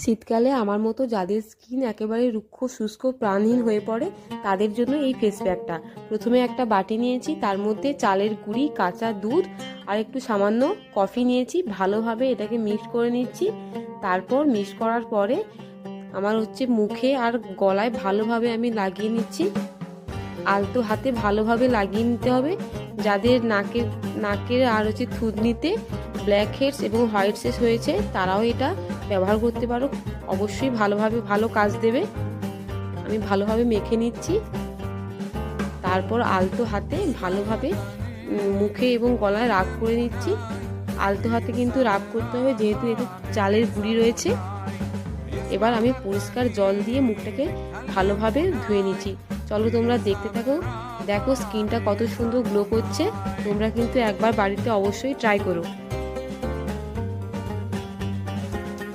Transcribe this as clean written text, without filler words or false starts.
শীতকালে আমার মতো যাদের স্কিন একেবারে রুক্ষ শুষ্ক প্রাণহীন হয়ে পড়ে তাদের জন্য এই ফেস প্যাকটা। প্রথমে একটা বাটি নিয়েছি, তার মধ্যে চালের গুঁড়ি, কাঁচা দুধ আর একটু সামান্য কফি নিয়েছি। ভালোভাবে এটাকে মিক্স করে নিচ্ছি। তারপর মিক্স করার পরে আমার মুখে আর গলায় ভালোভাবে আমি লাগিয়ে নিচ্ছি। আলতো হাতে ভালোভাবে লাগিয়ে নিতে হবে। যাদের নাকের আর থুতনিতে ব্ল্যাক হেডস এবং হোয়াইট হেডস হয়েছে তারাও এটা ব্যবহার করতে পারো। অবশ্যই ভালো কাজ দেবে। আমি ভালোভাবে মেখে নিচ্ছি। তারপর আলতো হাতে ভালোভাবে মুখে এবং গলায় রাব করে নিচ্ছি। আলতো হাতে কিন্তু রাব করতে হবে, যেহেতু এতে চালের গুঁড়ি রয়েছে। এবার আমি পরিষ্কার জল দিয়ে মুখটাকে ভালোভাবে ধুয়ে নিচ্ছি। চলো তোমরা দেখতে থাকো। দেখো স্কিনটা কত সুন্দর গ্লো করছে। তোমরা কিন্তু একবার বাড়িতে অবশ্যই ট্রাই করো।